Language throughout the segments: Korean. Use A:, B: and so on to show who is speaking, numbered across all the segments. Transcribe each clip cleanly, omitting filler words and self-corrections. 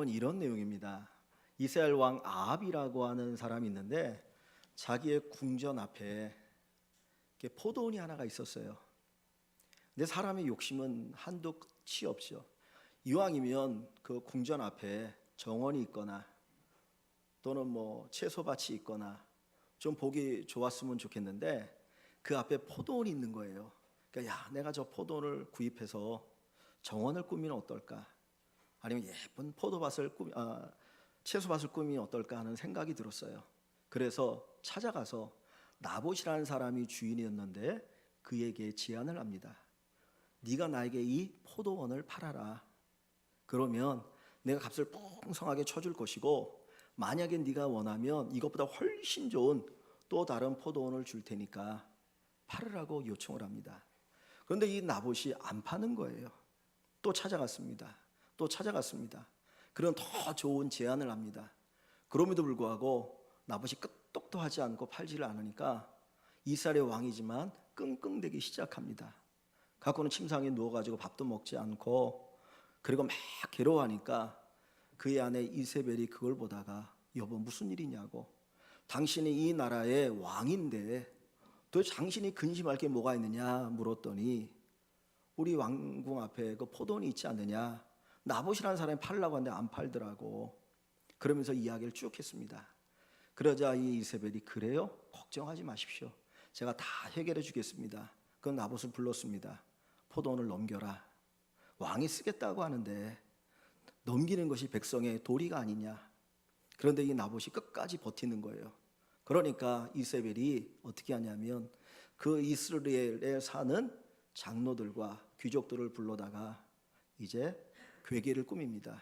A: 이런 내용입니다. 이스라엘 왕 아합이라고 하는 사람이 있는데 자기의 궁전 앞에 이렇게 포도원이 하나가 있었어요. 근데 사람의 욕심은 한도 끝이 없죠. 이왕이면 그 궁전 앞에 정원이 있거나 또는 뭐 채소밭이 있거나 좀 보기 좋았으면 좋겠는데 그 앞에 포도원이 있는 거예요. 그러니까 야, 내가 저 포도원을 구입해서 정원을 꾸미면 어떨까? 아니면 예쁜 채소밭을 꾸미면 어떨까 하는 생각이 들었어요. 그래서 찾아가서 나봇이라는 사람이 주인이었는데 그에게 제안을 합니다. 네가 나에게 이 포도원을 팔아라. 그러면 내가 값을 풍성하게 쳐줄 것이고 만약에 네가 원하면 이것보다 훨씬 좋은 또 다른 포도원을 줄 테니까 팔으라고 요청을 합니다. 그런데 이 나봇이 안 파는 거예요. 또 찾아갔습니다. 또 찾아갔습니다. 그런 더 좋은 제안을 합니다. 그럼에도 불구하고 나봇이 끄떡도 하지 않고 팔지를 않으니까 이스라엘의 왕이지만 끙끙대기 시작합니다. 갖고는 침상에 누워가지고 밥도 먹지 않고 그리고 막 괴로워하니까 그의 아내 이세벨이 그걸 보다가 여보 무슨 일이냐고, 당신이 이 나라의 왕인데 도대체 당신이 근심할 게 뭐가 있느냐 물었더니 우리 왕궁 앞에 그 포도원이 있지 않느냐, 나봇이라는 사람이 팔려고 하는데 안 팔더라고. 그러면서 이야기를 쭉 했습니다. 그러자 이 이세벨이 그래요? 걱정하지 마십시오. 제가 다 해결해 주겠습니다. 그 나봇을 불렀습니다. 포도원을 넘겨라. 왕이 쓰겠다고 하는데 넘기는 것이 백성의 도리가 아니냐. 그런데 이 나봇이 끝까지 버티는 거예요. 그러니까 이세벨이 어떻게 하냐면 그 이스라엘에 사는 장로들과 귀족들을 불러다가 이제 괴계를 꾸밉니다.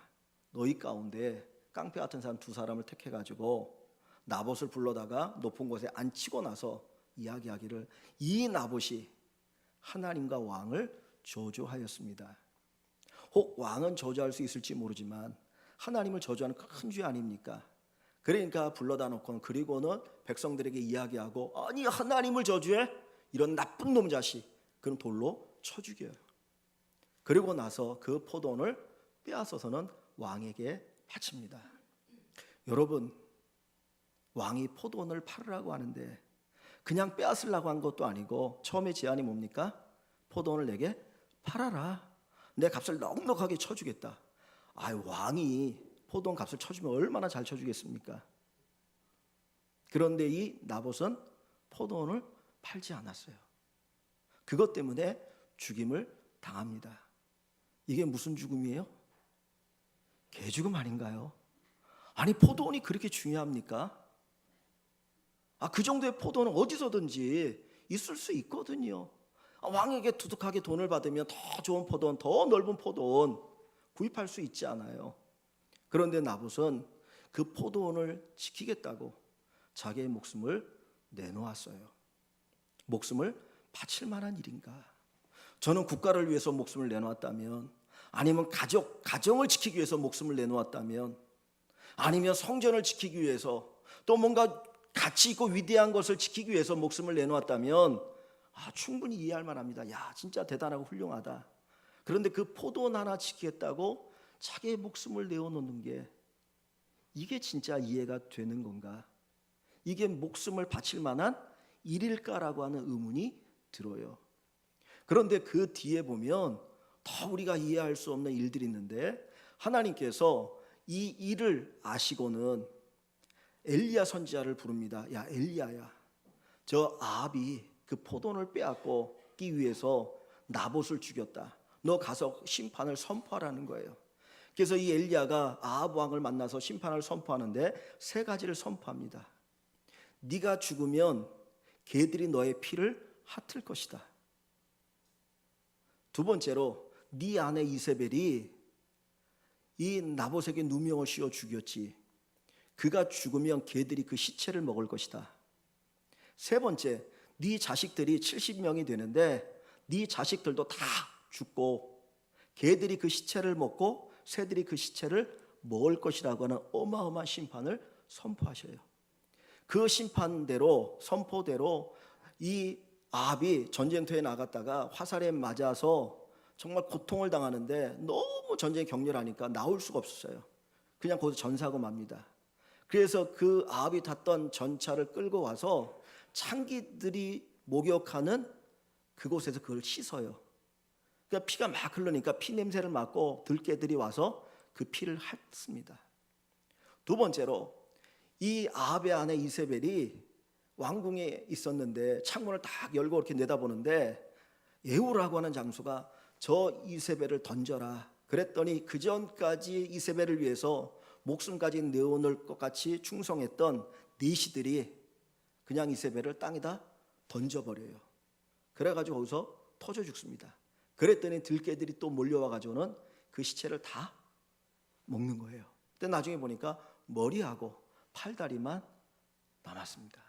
A: 너희 가운데 깡패 같은 사람 두 사람을 택해가지고 나봇을 불러다가 높은 곳에 앉히고 나서 이야기하기를 이 나봇이 하나님과 왕을 저주하였습니다. 혹 왕은 저주할 수 있을지 모르지만 하나님을 저주하는 큰 죄 아닙니까? 그러니까 불러다 놓고는 그리고는 백성들에게 이야기하고 아니 하나님을 저주해? 이런 나쁜 놈 자식. 그럼 돌로 쳐 죽여요. 그리고 나서 그 포도원을 빼앗아서는 왕에게 바칩니다. 여러분, 왕이 포도원을 팔으라고 하는데 그냥 빼앗으려고 한 것도 아니고 처음에 제안이 뭡니까? 포도원을 내게 팔아라. 내 값을 넉넉하게 쳐주겠다. 왕이 포도원 값을 쳐주면 얼마나 잘 쳐주겠습니까? 그런데 이 나봇은 포도원을 팔지 않았어요. 그것 때문에 죽임을 당합니다. 이게 무슨 죽음이에요? 개죽음 아닌가요? 아니 포도원이 그렇게 중요합니까? 그 정도의 포도는 어디서든지 있을 수 있거든요. 왕에게 두둑하게 돈을 받으면 더 좋은 포도원, 더 넓은 포도원 구입할 수 있지 않아요. 그런데 나봇은 그 포도원을 지키겠다고 자기의 목숨을 내놓았어요. 목숨을 바칠 만한 일인가? 저는 국가를 위해서 목숨을 내놓았다면, 아니면 가정을 지키기 위해서 목숨을 내놓았다면, 아니면 성전을 지키기 위해서 또 뭔가 가치 있고 위대한 것을 지키기 위해서 목숨을 내놓았다면 충분히 이해할 만합니다. 야, 진짜 대단하고 훌륭하다. 그런데 그 포도원 하나 지키겠다고 자기의 목숨을 내어놓는 게 이게 진짜 이해가 되는 건가? 이게 목숨을 바칠 만한 일일까라고 하는 의문이 들어요. 그런데 그 뒤에 보면 더 우리가 이해할 수 없는 일들이 있는데 하나님께서 이 일을 아시고는 엘리야 선지자를 부릅니다. 야 엘리야야, 저 아합이 그 포도원을 빼앗기 위해서 나봇을 죽였다. 너 가서 심판을 선포하라는 거예요. 그래서 이 엘리야가 아합 왕을 만나서 심판을 선포하는데 세 가지를 선포합니다. 네가 죽으면 개들이 너의 피를 핥을 것이다. 두 번째로 네 아내 이세벨이 이 나봇에게 누명을 씌워 죽였지. 그가 죽으면 개들이 그 시체를 먹을 것이다. 세 번째, 네 자식들이 70명이 되는데 네 자식들도 다 죽고 개들이 그 시체를 먹고 새들이 그 시체를 먹을 것이라고 하는 어마어마한 심판을 선포하셔요. 그 심판대로, 선포대로 이 아합이 전쟁터에 나갔다가 화살에 맞아서 정말 고통을 당하는데 너무 전쟁이 격렬하니까 나올 수가 없었어요. 그냥 거기서 전사하고 맙니다. 그래서 그 아합이 탔던 전차를 끌고 와서 창기들이 목욕하는 그곳에서 그걸 씻어요. 그러니까 피가 막 흐르니까 피 냄새를 맡고 들개들이 와서 그 피를 핥습니다. 두 번째로 이 아합의 아내 이세벨이 왕궁에 있었는데 창문을 딱 열고 이렇게 내다보는데 예후라고 하는 장수가 저 이세벨을 던져라 그랬더니 그 전까지 이세벨을 위해서 목숨까지 내어놓을 것 같이 충성했던 내시들이 그냥 이세벨을 땅에다 던져버려요. 그래가지고 거기서 터져 죽습니다. 그랬더니 들개들이 또 몰려와 가지고는 그 시체를 다 먹는 거예요. 근데 나중에 보니까 머리하고 팔다리만 남았습니다.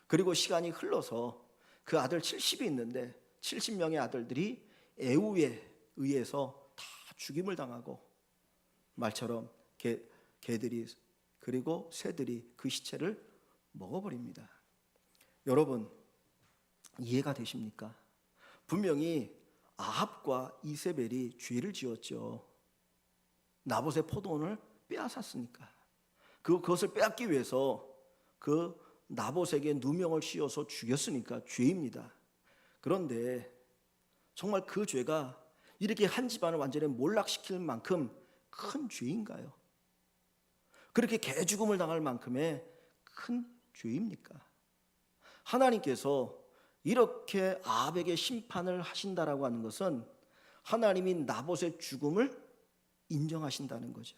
A: 그리고 시간이 흘러서 그 아들 70이 있는데 70명의 아들들이 에우에 의해서 다 죽임을 당하고 말처럼 개들이 그리고 새들이 그 시체를 먹어버립니다. 여러분 이해가 되십니까? 분명히 아합과 이세벨이 죄를 지었죠. 나봇의 포도원을 빼앗았으니까. 그것을 빼앗기 위해서 그 나봇에게 누명을 씌워서 죽였으니까 죄입니다. 그런데 정말 그 죄가 이렇게 한 집안을 완전히 몰락시킬 만큼 큰 죄인가요? 그렇게 개죽음을 당할 만큼의 큰 죄입니까? 하나님께서 이렇게 아합에게 심판을 하신다라고 하는 것은 하나님이 나봇의 죽음을 인정하신다는 거죠.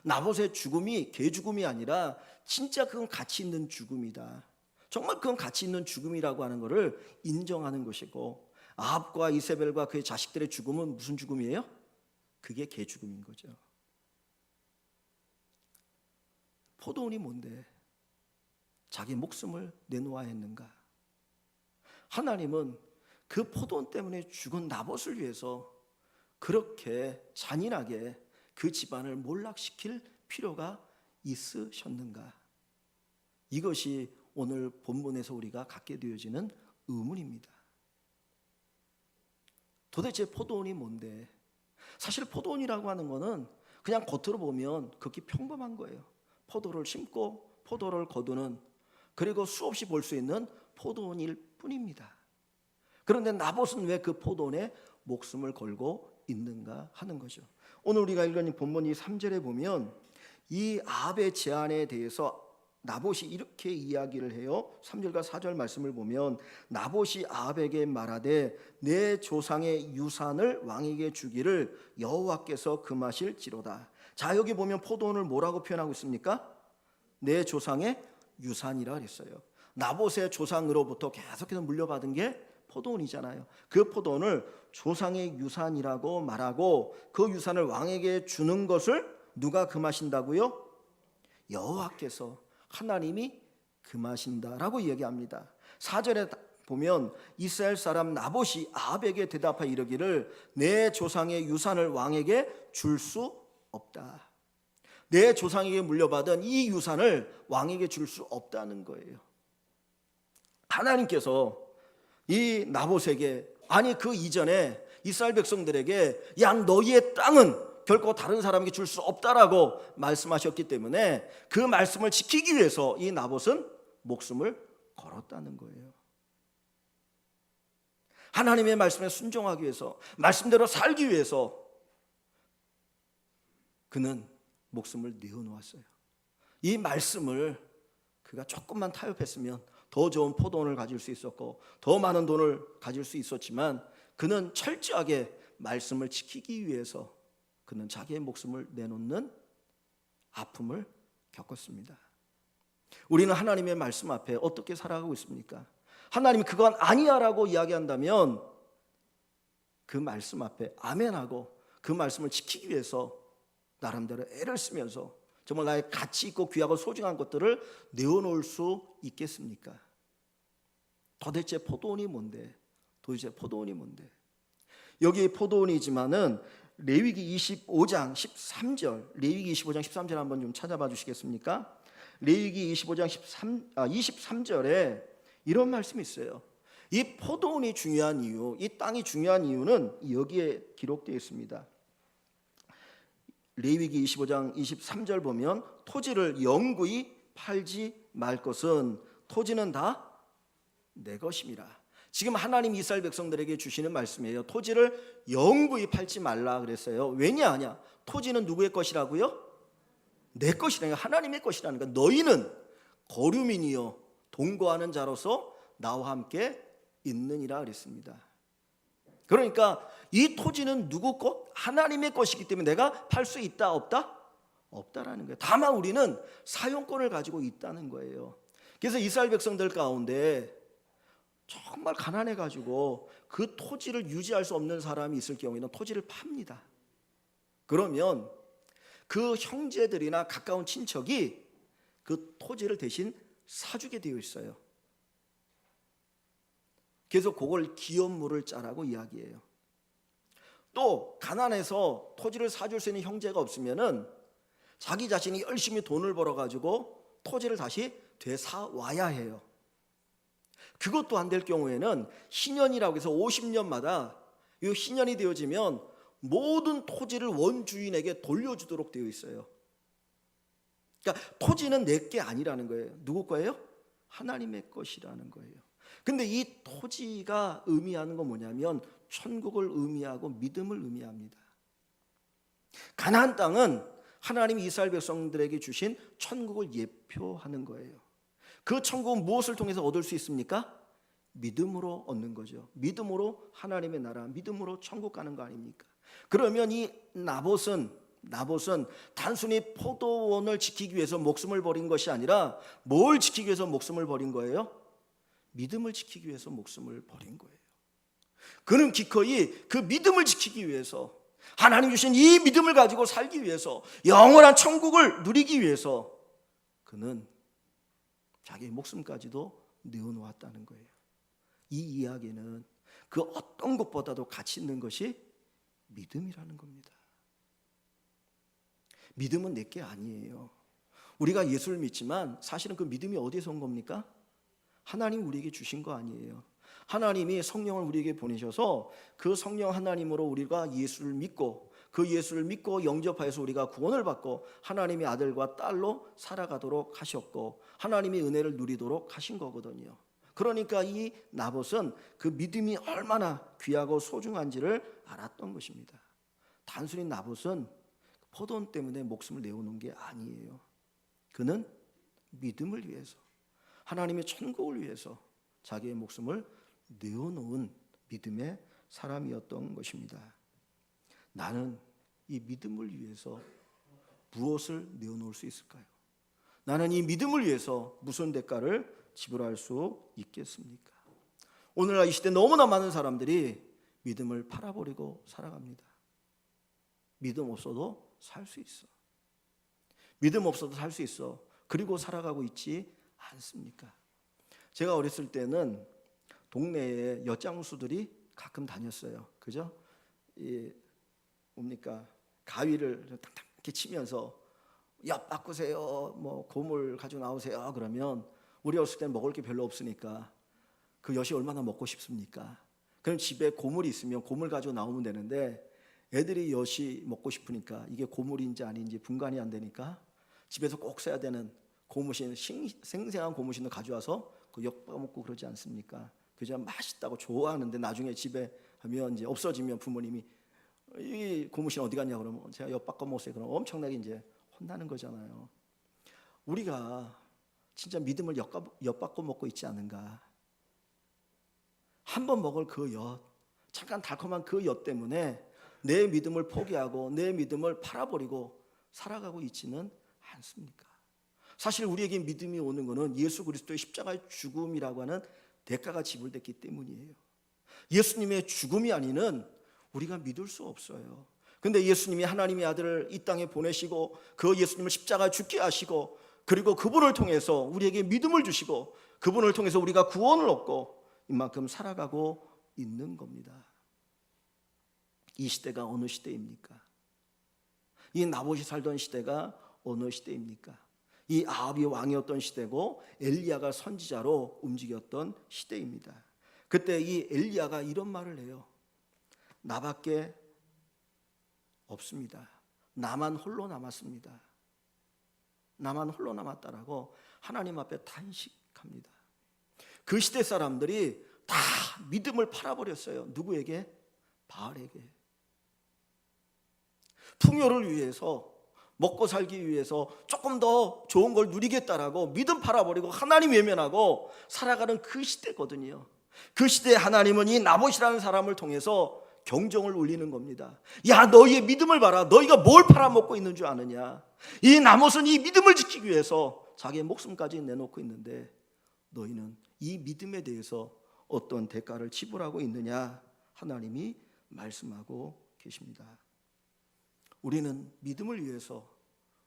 A: 나봇의 죽음이 개죽음이 아니라 진짜 그건 가치 있는 죽음이다. 정말 그건 가치 있는 죽음이라고 하는 것을 인정하는 것이고 아합과 이세벨과 그의 자식들의 죽음은 무슨 죽음이에요? 그게 개죽음인 거죠. 포도원이 뭔데 자기 목숨을 내놓아야 했는가? 하나님은 그 포도원 때문에 죽은 나봇을 위해서 그렇게 잔인하게 그 집안을 몰락시킬 필요가 있으셨는가? 이것이 오늘 본문에서 우리가 갖게 되어지는 의문입니다. 도대체 포도원이 뭔데? 사실 포도원이라고 하는 거는 그냥 겉으로 보면 극히 평범한 거예요. 포도를 심고 포도를 거두는 그리고 수없이 볼 수 있는 포도원일 뿐입니다. 그런데 나봇은 왜 그 포도원에 목숨을 걸고 있는가 하는 거죠. 오늘 우리가 읽은 이 본문 이 3절에 보면 이 아합의 제안에 대해서 나봇이 이렇게 이야기를 해요. 3절과 4절 말씀을 보면 나봇이 아합에게 말하되 내 조상의 유산을 왕에게 주기를 여호와께서 금하실지로다. 자, 여기 보면 포도원을 뭐라고 표현하고 있습니까? 내 조상의 유산이라 그랬어요. 나봇의 조상으로부터 계속해서 물려받은 게 포도원이잖아요. 그 포도원을 조상의 유산이라고 말하고 그 유산을 왕에게 주는 것을 누가 금하신다고요? 여호와께서 하나님이 금하신다라고 이야기합니다. 4절에 보면 이스라엘 사람 나봇이 아합에게 대답하여 이르기를 내 조상의 유산을 왕에게 줄 수 없다. 내 조상에게 물려받은 이 유산을 왕에게 줄 수 없다는 거예요. 하나님께서 이 나봇에게 아니 그 이전에 이스라엘 백성들에게 야 너희의 땅은 결코 다른 사람에게 줄 수 없다라고 말씀하셨기 때문에 그 말씀을 지키기 위해서 이 나봇은 목숨을 걸었다는 거예요. 하나님의 말씀에 순종하기 위해서 말씀대로 살기 위해서 그는 목숨을 내어놓았어요. 이 말씀을 그가 조금만 타협했으면 더 좋은 포도원을 가질 수 있었고 더 많은 돈을 가질 수 있었지만 그는 철저하게 말씀을 지키기 위해서 그는 자기의 목숨을 내놓는 아픔을 겪었습니다. 우리는 하나님의 말씀 앞에 어떻게 살아가고 있습니까? 하나님이 그건 아니야라고 이야기한다면 그 말씀 앞에 아멘하고 그 말씀을 지키기 위해서 나름대로 애를 쓰면서 정말 나의 가치 있고 귀하고 소중한 것들을 내어놓을 수 있겠습니까? 도대체 포도원이 뭔데? 여기 포도원이지만은 레위기 25장 13절 레위기 25장 13절 한번 좀 찾아봐 주시겠습니까? 레위기 25장 23절에 이런 말씀이 있어요. 이 포도원이 중요한 이유, 이 땅이 중요한 이유는 여기에 기록되어 있습니다. 레위기 25장 23절 보면 토지를 영구히 팔지 말 것은 토지는 다 내 것임이라. 지금 하나님 이스라엘 백성들에게 주시는 말씀이에요. 토지를 영구히 팔지 말라 그랬어요. 왜냐하냐? 토지는 누구의 것이라고요? 내 것이라니까, 하나님의 것이라니까. 너희는 거류민이요 동거하는 자로서 나와 함께 있느니라 그랬습니다. 그러니까 이 토지는 누구 것? 하나님의 것이기 때문에 내가 팔 수 있다 없다? 없다라는 거예요. 다만 우리는 사용권을 가지고 있다는 거예요. 그래서 이스라엘 백성들 가운데 정말 가난해 가지고 그 토지를 유지할 수 없는 사람이 있을 경우에는 토지를 팝니다. 그러면 그 형제들이나 가까운 친척이 그 토지를 대신 사주게 되어 있어요. 그래서 그걸 기업물을 짜라고 이야기해요. 또 가난해서 토지를 사줄 수 있는 형제가 없으면은 자기 자신이 열심히 돈을 벌어 가지고 토지를 다시 되사 와야 해요. 그것도 안 될 경우에는 희년이라고 해서 50년마다 이 희년이 되어지면 모든 토지를 원주인에게 돌려주도록 되어 있어요. 그러니까 토지는 내 게 아니라는 거예요. 누구 거예요? 하나님의 것이라는 거예요. 근데 이 토지가 의미하는 건 뭐냐면 천국을 의미하고 믿음을 의미합니다. 가나안 땅은 하나님이 이스라엘 백성들에게 주신 천국을 예표하는 거예요. 그 천국은 무엇을 통해서 얻을 수 있습니까? 믿음으로 얻는 거죠. 믿음으로 하나님의 나라, 믿음으로 천국 가는 거 아닙니까? 그러면 이 나봇은 단순히 포도원을 지키기 위해서 목숨을 버린 것이 아니라 뭘 지키기 위해서 목숨을 버린 거예요? 믿음을 지키기 위해서 목숨을 버린 거예요. 그는 기꺼이 그 믿음을 지키기 위해서, 하나님 주신 이 믿음을 가지고 살기 위해서, 영원한 천국을 누리기 위해서 그는 자기의 목숨까지도 내어놓았다는 거예요. 이 이야기는 그 어떤 것보다도 가치 있는 것이 믿음이라는 겁니다. 믿음은 내 게 아니에요. 우리가 예수를 믿지만 사실은 그 믿음이 어디에서 온 겁니까? 하나님 우리에게 주신 거 아니에요. 하나님이 성령을 우리에게 보내셔서 그 성령 하나님으로 우리가 예수를 믿고, 그 예수를 믿고 영접하여서 우리가 구원을 받고 하나님의 아들과 딸로 살아가도록 하셨고 하나님의 은혜를 누리도록 하신 거거든요. 그러니까 이 나봇은 그 믿음이 얼마나 귀하고 소중한지를 알았던 것입니다. 단순히 나봇은 포도원 때문에 목숨을 내어놓은 게 아니에요. 그는 믿음을 위해서, 하나님의 천국을 위해서 자기의 목숨을 내어놓은 믿음의 사람이었던 것입니다. 나는 이 믿음을 위해서 무엇을 내어놓을 수 있을까요? 나는 이 믿음을 위해서 무슨 대가를 지불할 수 있겠습니까? 오늘날 이 시대 너무나 많은 사람들이 믿음을 팔아버리고 살아갑니다. 믿음 없어도 살 수 있어. 믿음 없어도 살 수 있어. 그리고 살아가고 있지 않습니까? 제가 어렸을 때는 동네에 엿장수들이 가끔 다녔어요. 그죠? 뭡니까? 가위를 탁탁 이렇게 치면서 엿 바꾸세요, 뭐 고물 가지고 나오세요. 그러면 우리 어렸을 때는 먹을 게 별로 없으니까 그 엿이 얼마나 먹고 싶습니까? 그럼 집에 고물이 있으면 고물 가지고 나오면 되는데 애들이 엿이 먹고 싶으니까 이게 고물인지 아닌지 분간이 안 되니까 집에서 꼭 써야 되는 고무신, 생생한 고무신을 가져와서 그 엿 먹고 그러지 않습니까? 그저 맛있다고 좋아하는데 나중에 집에 하면 이제 없어지면 부모님이 이 고무신 어디 갔냐 그러면 제가 엿 바꿔 먹었어요. 그럼 엄청나게 이제 혼나는 거잖아요. 우리가 진짜 믿음을 엿 바꿔 먹고 있지 않은가? 한 번 먹을 그 엿, 잠깐 달콤한 그 엿 때문에 내 믿음을 포기하고 내 믿음을 팔아버리고 살아가고 있지는 않습니까? 사실 우리에게 믿음이 오는 것은 예수 그리스도의 십자가의 죽음이라고 하는 대가가 지불됐기 때문이에요. 예수님의 죽음이 아니면 우리가 믿을 수 없어요. 근데 예수님이 하나님의 아들을 이 땅에 보내시고 그 예수님을 십자가에 죽게 하시고 그리고 그분을 통해서 우리에게 믿음을 주시고 그분을 통해서 우리가 구원을 얻고 이만큼 살아가고 있는 겁니다. 이 시대가 어느 시대입니까? 이 나봇이 살던 시대가 어느 시대입니까? 이 아합이 왕이었던 시대고 엘리야가 선지자로 움직였던 시대입니다. 그때 이 엘리야가 이런 말을 해요. 나밖에 없습니다. 나만 홀로 남았습니다. 나만 홀로 남았다라고 하나님 앞에 탄식합니다. 그 시대 사람들이 다 믿음을 팔아버렸어요. 누구에게? 바알에게. 풍요를 위해서, 먹고 살기 위해서 조금 더 좋은 걸 누리겠다라고 믿음 팔아버리고 하나님 외면하고 살아가는 그 시대거든요. 그 시대에 하나님은 이 나봇이라는 사람을 통해서 경종을 울리는 겁니다. 야, 너희의 믿음을 봐라. 너희가 뭘 팔아먹고 있는 줄 아느냐. 이 나봇은 이 믿음을 지키기 위해서 자기의 목숨까지 내놓고 있는데 너희는 이 믿음에 대해서 어떤 대가를 지불하고 있느냐. 하나님이 말씀하고 계십니다. 우리는 믿음을 위해서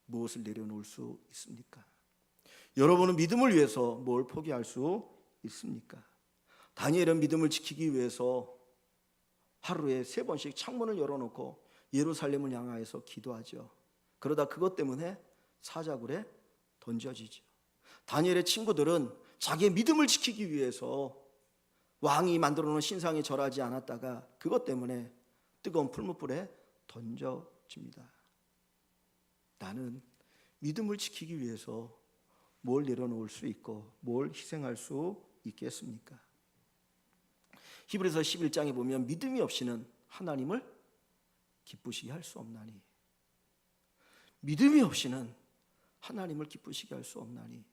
A: 무엇을 내려놓을 수 있습니까? 여러분은 믿음을 위해서 뭘 포기할 수 있습니까? 다니엘은 믿음을 지키기 위해서 하루에 3번씩 창문을 열어놓고 예루살렘을 향하여서 기도하죠. 그러다 그것 때문에 사자굴에 던져지죠. 다니엘의 친구들은 자기의 믿음을 지키기 위해서 왕이 만들어 놓은 신상에 절하지 않았다가 그것 때문에 뜨거운 풀무불에 던져집니다. 나는 믿음을 지키기 위해서 뭘 내려놓을 수 있고 뭘 희생할 수 있겠습니까? 히브리서 11장에 보면 믿음이 없이는 하나님을 기쁘시게 할 수 없나니, 믿음이 없이는 하나님을 기쁘시게 할 수 없나니,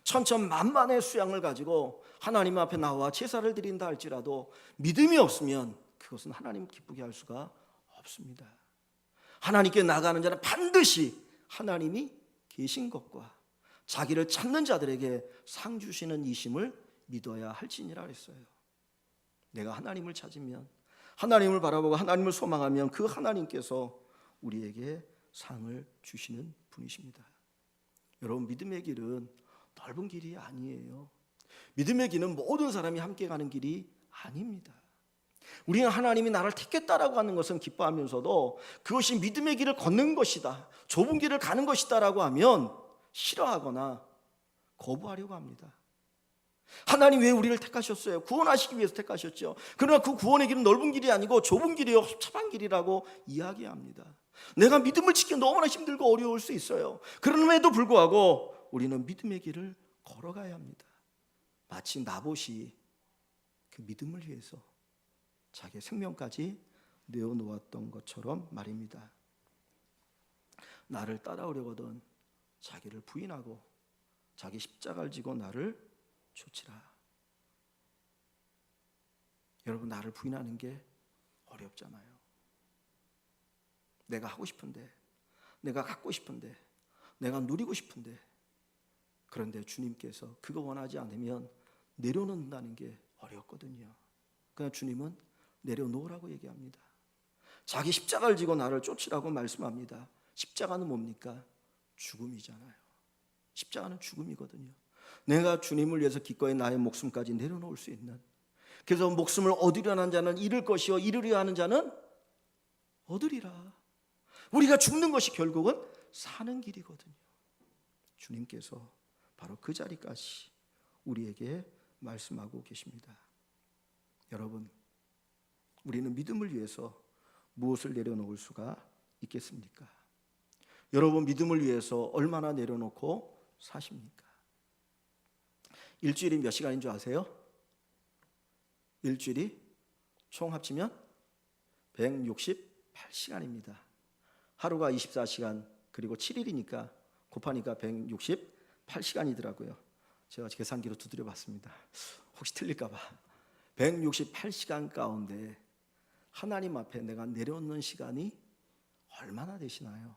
A: 천천만만의 수양을 가지고 하나님 앞에 나와 제사를 드린다 할지라도 믿음이 없으면 그것은 하나님을 기쁘게 할 수가 없습니다. 하나님께 나가는 자는 반드시 하나님이 계신 것과 자기를 찾는 자들에게 상 주시는 이심을 믿어야 할지니라 그랬어요. 내가 하나님을 찾으면, 하나님을 바라보고 하나님을 소망하면 그 하나님께서 우리에게 상을 주시는 분이십니다. 여러분, 믿음의 길은 넓은 길이 아니에요. 믿음의 길은 모든 사람이 함께 가는 길이 아닙니다. 우리는 하나님이 나를 택했다라고 하는 것은 기뻐하면서도 그것이 믿음의 길을 걷는 것이다, 좁은 길을 가는 것이다 라고 하면 싫어하거나 거부하려고 합니다. 하나님 왜 우리를 택하셨어요? 구원하시기 위해서 택하셨죠. 그러나 그 구원의 길은 넓은 길이 아니고 좁은 길이요 허참한 길이라고 이야기합니다. 내가 믿음을 지키기 너무나 힘들고 어려울 수 있어요. 그럼에도 불구하고 우리는 믿음의 길을 걸어가야 합니다. 마치 나봇이 그 믿음을 위해서 자기의 생명까지 내어놓았던 것처럼 말입니다. 나를 따라오려거든 자기를 부인하고 자기 십자가를 지고 나를 쫓으라. 여러분, 나를 부인하는 게 어렵잖아요. 내가 하고 싶은데, 내가 갖고 싶은데, 내가 누리고 싶은데, 그런데 주님께서 그거 원하지 않으면 내려놓는다는 게 어렵거든요. 그러나 주님은 내려놓으라고 얘기합니다. 자기 십자가를 지고 나를 쫓으라고 말씀합니다. 십자가는 뭡니까? 죽음이잖아요. 십자가는 죽음이거든요. 내가 주님을 위해서 기꺼이 나의 목숨까지 내려놓을 수 있는, 그래서 목숨을 얻으려 하는 자는 잃을 것이요 잃으려 하는 자는 얻으리라. 우리가 죽는 것이 결국은 사는 길이거든요. 주님께서 바로 그 자리까지 우리에게 말씀하고 계십니다. 여러분, 우리는 믿음을 위해서 무엇을 내려놓을 수가 있겠습니까? 여러분, 믿음을 위해서 얼마나 내려놓고 사십니까? 일주일이 몇 시간인 줄 아세요? 일주일이 총 합치면 168시간입니다. 하루가 24시간 그리고 7일이니까 곱하니까 168시간이더라고요. 제가 계산기로 두드려 봤습니다. 혹시 틀릴까 봐. 168시간 가운데 하나님 앞에 내가 내려놓는 시간이 얼마나 되시나요?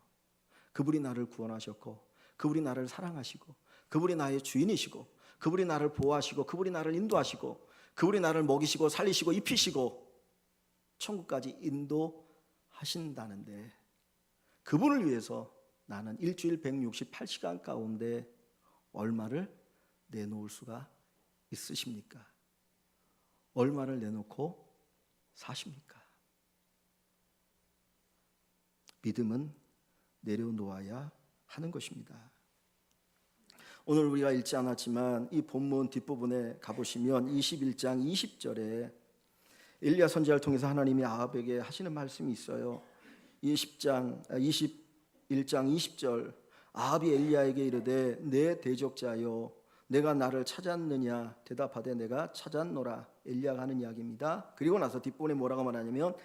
A: 그분이 나를 구원하셨고, 그분이 나를 사랑하시고, 그분이 나의 주인이시고, 그분이 나를 보호하시고, 그분이 나를 인도하시고, 그분이 나를 먹이시고 살리시고 입히시고 천국까지 인도하신다는데, 그분을 위해서 나는 일주일 168시간 가운데 얼마를 내놓을 수가 있으십니까? 얼마를 내놓고 사십니까? 믿음은 내려놓아야 하는 것입니다. 오늘 우리가 읽지 않았지만 이 본문 뒷부분에 가보시면 21장 20절에 엘리야 선지자를 통해서 하나님이 아합에게 하시는 말씀이 있어요. 20장 20 1장 20절 아합이 엘리야에게 이르되 내 대적자여 내가 나를 찾았느냐 대답하되 내가 찾았노라. 엘리야가 하는 이야기입니다. 그리고 나서 뒷부분에 뭐라고 말하냐면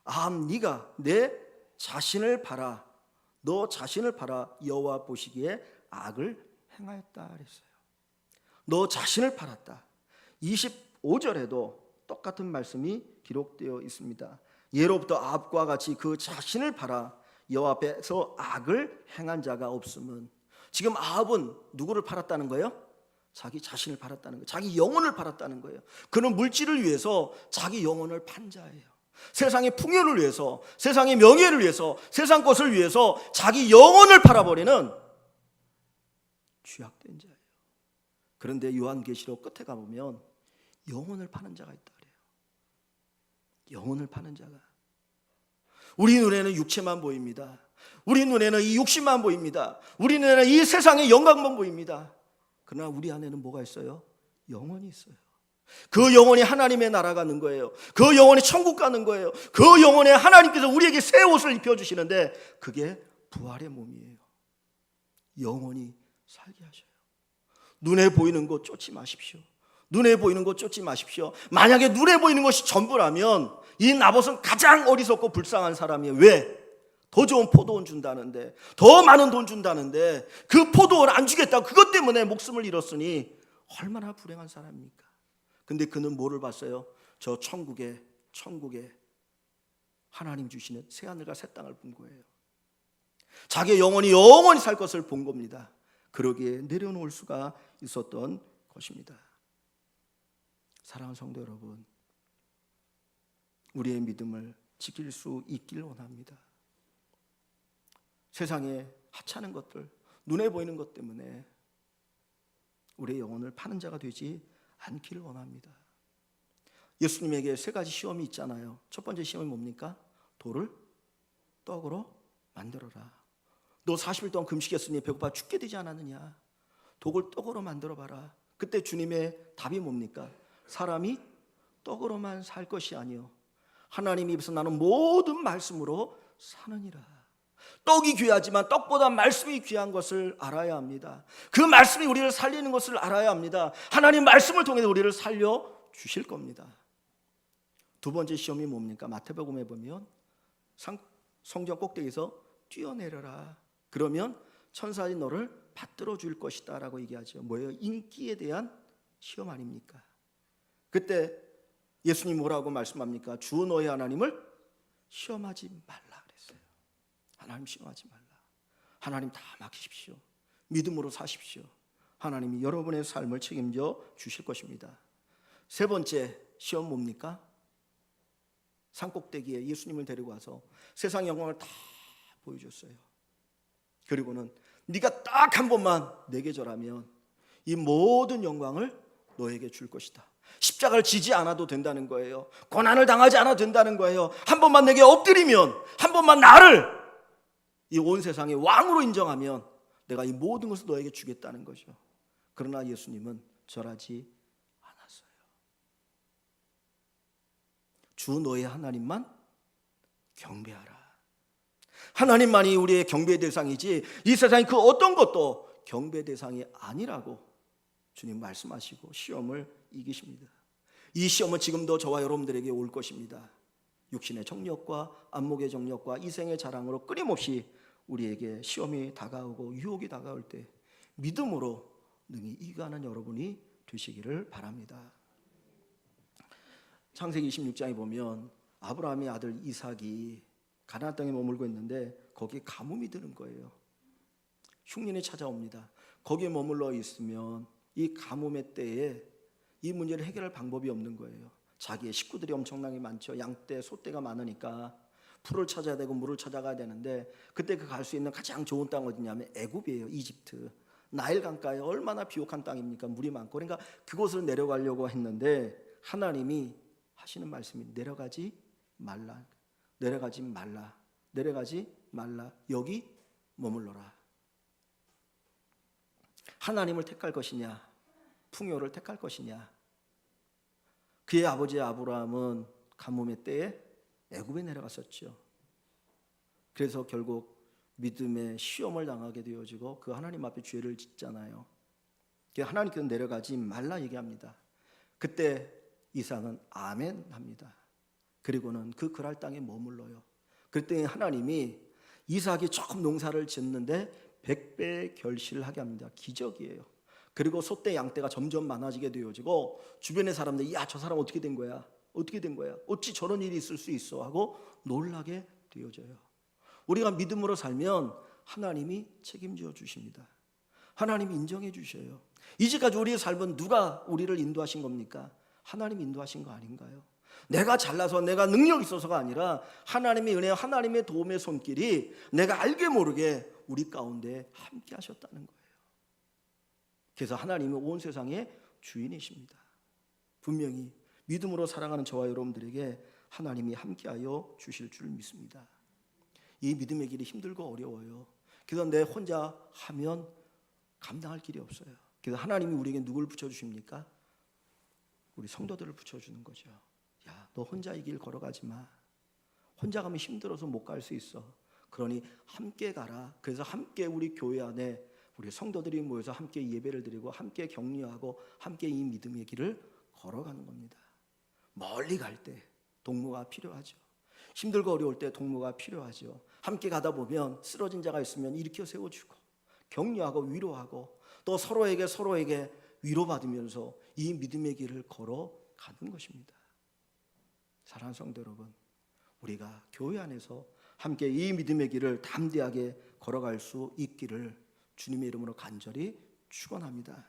A: 아합 네가 내 자신을 봐라. 너 자신을 봐라. 여호와 보시기에 악을 행하였다 그랬어요. 너 자신을 팔았다. 25절에도 똑같은 말씀이 기록되어 있습니다. 예로부터 아합과 같이 그 자신을 팔아 여호와 앞에서 악을 행한 자가 없음은. 지금 아합은 누구를 팔았다는 거예요? 자기 자신을 팔았다는 거예요. 자기 영혼을 팔았다는 거예요. 그는 물질을 위해서 자기 영혼을 판 자예요. 세상의 풍요를 위해서, 세상의 명예를 위해서, 세상 것을 위해서 자기 영혼을 팔아버리는 죄악된 자예요. 그런데 요한계시록 끝에 가보면 영혼을 파는 자가 있다 그래요. 영혼을 파는 자가. 우리 눈에는 육체만 보입니다. 우리 눈에는 이 육신만 보입니다. 우리 눈에는 이 세상의 영광만 보입니다. 그러나 우리 안에는 뭐가 있어요? 영혼이 있어요. 그 영혼이 하나님의 나라 가는 거예요. 그 영혼이 천국 가는 거예요. 그 영혼에 하나님께서 우리에게 새 옷을 입혀주시는데 그게 부활의 몸이에요. 영혼이 살게 하셔요. 눈에 보이는 것 쫓지 마십시오. 눈에 보이는 것 쫓지 마십시오. 만약에 눈에 보이는 것이 전부라면 이 나봇은 가장 어리석고 불쌍한 사람이에요. 왜? 더 좋은 포도원 준다는데, 더 많은 돈 준다는데 그 포도원 안 주겠다고 그것 때문에 목숨을 잃었으니 얼마나 불행한 사람입니까? 근데 그는 뭐를 봤어요? 저 천국에 하나님 주시는 새하늘과 새 땅을 본 거예요. 자기의 영혼이 영원히 살 것을 본 겁니다. 그러기에 내려놓을 수가 있었던 것입니다. 사랑하는 성도 여러분, 우리의 믿음을 지킬 수 있길 원합니다. 세상에 하찮은 것들, 눈에 보이는 것 때문에 우리의 영혼을 파는 자가 되지 않기를 원합니다. 예수님에게 세 가지 시험이 있잖아요. 첫 번째 시험이 뭡니까? 돌을 떡으로 만들어라. 너 40일 동안 금식했으니 배고파 죽게 되지 않았느냐? 독을 떡으로 만들어봐라. 그때 주님의 답이 뭡니까? 사람이 떡으로만 살 것이 아니요 하나님 입에서 나는 모든 말씀으로 사느니라. 떡이 귀하지만 떡보다 말씀이 귀한 것을 알아야 합니다. 그 말씀이 우리를 살리는 것을 알아야 합니다. 하나님 말씀을 통해 우리를 살려주실 겁니다. 두 번째 시험이 뭡니까? 마태복음에 보면 성전 꼭대기에서 뛰어내려라. 그러면 천사들이 너를 받들어 줄 것이다 라고 얘기하죠. 뭐예요? 인기에 대한 시험 아닙니까? 그때 예수님 뭐라고 말씀합니까? 주 너의 하나님을 시험하지 말라 그랬어요. 하나님 시험하지 말라. 하나님 다 맡기십시오. 믿음으로 사십시오. 하나님이 여러분의 삶을 책임져 주실 것입니다. 세 번째 시험 뭡니까? 산꼭대기에 예수님을 데리고 와서 세상 영광을 다 보여줬어요. 그리고는 네가 딱 한 번만 내게 절하면 이 모든 영광을 너에게 줄 것이다. 십자가를 지지 않아도 된다는 거예요. 고난을 당하지 않아도 된다는 거예요. 한 번만 내게 엎드리면, 한 번만 나를 이 온 세상의 왕으로 인정하면 내가 이 모든 것을 너에게 주겠다는 거죠. 그러나 예수님은 절하지 않았어요. 주 너의 하나님만 경배하라. 하나님만이 우리의 경배 대상이지 이 세상의 그 어떤 것도 경배 대상이 아니라고 주님 말씀하시고 시험을 이기십니다. 이 시험은 지금도 저와 여러분들에게 올 것입니다. 육신의 정력과 안목의 정력과 이생의 자랑으로 끊임없이 우리에게 시험이 다가오고 유혹이 다가올 때 믿음으로 능히 이겨하는 여러분이 되시기를 바랍니다. 창세기 26장에 보면 아브라함의 아들 이삭이 가나안 땅에 머물고 있는데 거기에 가뭄이 드는 거예요. 흉년이 찾아옵니다. 거기에 머물러 있으면 이 가뭄의 때에 이 문제를 해결할 방법이 없는 거예요. 자기의 식구들이 엄청나게 많죠. 양떼, 소떼가 많으니까 풀을 찾아야 되고 물을 찾아가야 되는데 그때 그 갈 수 있는 가장 좋은 땅 어디냐면 애굽이에요. 이집트. 나일 강가에 얼마나 비옥한 땅입니까? 물이 많고. 그러니까 그곳을 내려가려고 했는데 하나님이 하시는 말씀이 내려가지 말라. 내려가지 말라. 내려가지 말라. 여기 머물러라. 하나님을 택할 것이냐, 풍요를 택할 것이냐. 그의 아버지 아브라함은 가뭄의 때에 애굽에 내려갔었죠. 그래서 결국 믿음의 시험을 당하게 되어지고 그 하나님 앞에 죄를 짓잖아요. 하나님께서 내려가지 말라 얘기합니다. 그때 이삭은 아멘 합니다. 그리고는 그 그랄 땅에 머물러요. 그때 하나님이 이삭이 조금 농사를 짓는데 100배 결실을 하게 합니다. 기적이에요. 그리고 소떼 양떼가 점점 많아지게 되어지고 주변의 사람들이 야, 저 사람 어떻게 된 거야? 어떻게 된 거야? 어찌 저런 일이 있을 수 있어? 하고 놀라게 되어져요. 우리가 믿음으로 살면 하나님이 책임져 주십니다. 하나님이 인정해 주셔요. 이제까지 우리의 삶은 누가 우리를 인도하신 겁니까? 하나님이 인도하신 거 아닌가요? 내가 잘나서 내가 능력이 있어서가 아니라 하나님의 은혜, 하나님의 도움의 손길이 내가 알게 모르게 우리 가운데 함께 하셨다는 거예요. 그래서 하나님은 온 세상의 주인이십니다. 분명히 믿음으로 살아가는 저와 여러분들에게 하나님이 함께하여 주실 줄 믿습니다. 이 믿음의 길이 힘들고 어려워요. 그래서 내 혼자 하면 감당할 길이 없어요. 그래서 하나님이 우리에게 누굴 붙여주십니까? 우리 성도들을 붙여주는 거죠. 야, 너 혼자 이 길 걸어가지 마. 혼자 가면 힘들어서 못 갈 수 있어. 그러니 함께 가라. 그래서 함께 우리 교회 안에 우리 성도들이 모여서 함께 예배를 드리고 함께 격려하고 함께 이 믿음의 길을 걸어가는 겁니다. 멀리 갈 때 동무가 필요하죠. 힘들고 어려울 때 동무가 필요하죠. 함께 가다 보면 쓰러진 자가 있으면 일으켜 세워주고 격려하고 위로하고 또 서로에게 위로받으면서 이 믿음의 길을 걸어가는 것입니다. 사랑하는 성도 여러분, 우리가 교회 안에서 함께 이 믿음의 길을 담대하게 걸어갈 수 있기를 주님의 이름으로 간절히 축원합니다.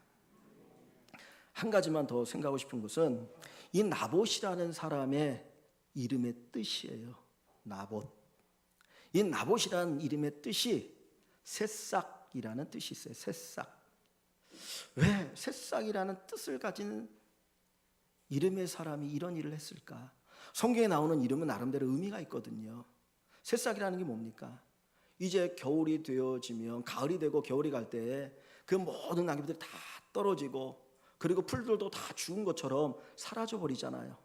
A: 한 가지만 더 생각하고 싶은 것은 이 나봇이라는 사람의 이름의 뜻이에요. 나봇. 이 나봇이라는 이름의 뜻이 새싹이라는 뜻이 있어요. 새싹. 왜 새싹이라는 뜻을 가진 이름의 사람이 이런 일을 했을까? 성경에 나오는 이름은 나름대로 의미가 있거든요. 새싹이라는 게 뭡니까? 이제 겨울이 되어지면 가을이 되고 겨울이 갈 때 그 모든 낙엽들이 다 떨어지고 그리고 풀들도 다 죽은 것처럼 사라져 버리잖아요.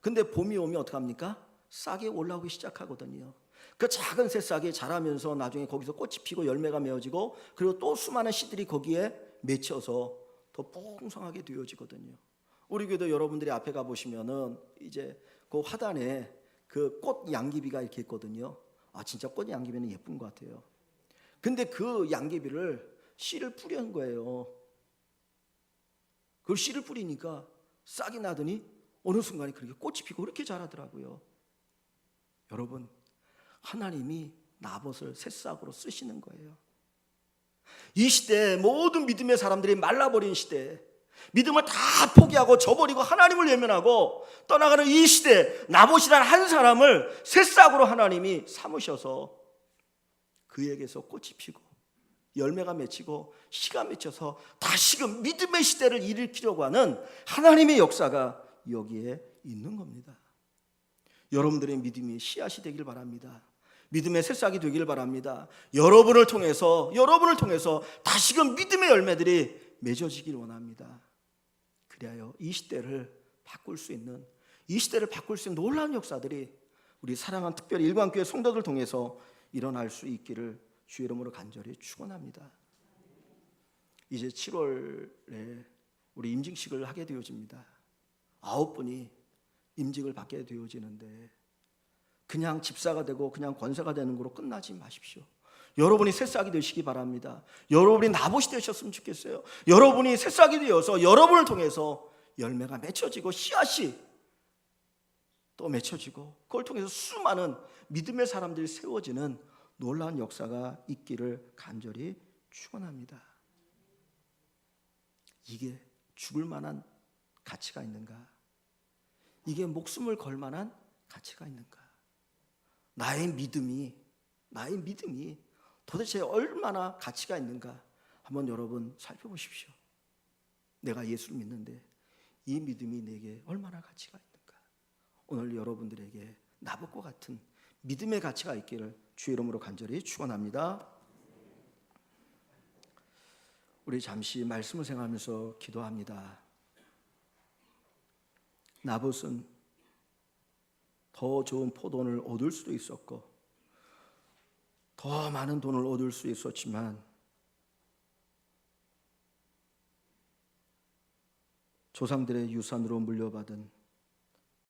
A: 근데 봄이 오면 어떡합니까? 싹이 올라오기 시작하거든요. 그 작은 새싹이 자라면서 나중에 거기서 꽃이 피고 열매가 맺어지고 그리고 또 수많은 씨들이 거기에 맺혀서 더 풍성하게 되어지거든요. 우리 교회도 여러분들이 앞에 가보시면은 이제 그 화단에 그 꽃 양귀비가 이렇게 있거든요. 아, 진짜 꽃 양귀비는 예쁜 것 같아요. 근데 그 양귀비를 씨를 뿌리는 거예요. 그 씨를 뿌리니까 싹이 나더니 어느 순간에 그렇게 꽃이 피고 그렇게 자라더라고요. 여러분, 하나님이 나봇을 새싹으로 쓰시는 거예요. 이 시대에 모든 믿음의 사람들이 말라버린 시대에 믿음을 다 포기하고 저버리고 하나님을 외면하고 떠나가는 이 시대에 나봇이라는 한 사람을 새싹으로 하나님이 삼으셔서 그에게서 꽃이 피고 열매가 맺히고 씨가 맺혀서 다시금 믿음의 시대를 일으키려고 하는 하나님의 역사가 여기에 있는 겁니다. 여러분들의 믿음이 씨앗이 되길 바랍니다. 믿음의 새싹이 되길 바랍니다. 여러분을 통해서 다시금 믿음의 열매들이 맺어지길 원합니다. 그래야 이 시대를 바꿀 수 있는 놀라운 역사들이 우리 사랑하는 특별히 일광교회 성도들 통해서 일어날 수 있기를 주의 이름으로 간절히 축원합니다. 이제 7월에 우리 임직식을 하게 되어집니다. 9분이 임직을 받게 되어지는데 그냥 집사가 되고 그냥 권사가 되는 거로 끝나지 마십시오. 여러분이 새싹이 되시기 바랍니다. 여러분이 나봇이 되셨으면 좋겠어요. 여러분이 새싹이 되어서 여러분을 통해서 열매가 맺혀지고 씨앗이 또 맺혀지고 그걸 통해서 수많은 믿음의 사람들이 세워지는 놀라운 역사가 있기를 간절히 축원합니다. 이게 죽을 만한 가치가 있는가? 이게 목숨을 걸 만한 가치가 있는가? 나의 믿음이 도대체 얼마나 가치가 있는가? 한번 여러분 살펴보십시오. 내가 예수를 믿는데 이 믿음이 내게 얼마나 가치가 있는가? 오늘 여러분들에게 나봇과 같은 믿음의 가치가 있기를 주의 이름으로 간절히 축원합니다. 우리 잠시 말씀을 생각하면서 기도합니다. 나봇은 더 좋은 포도원을 얻을 수도 있었고 더 많은 돈을 얻을 수 있었지만 조상들의 유산으로 물려받은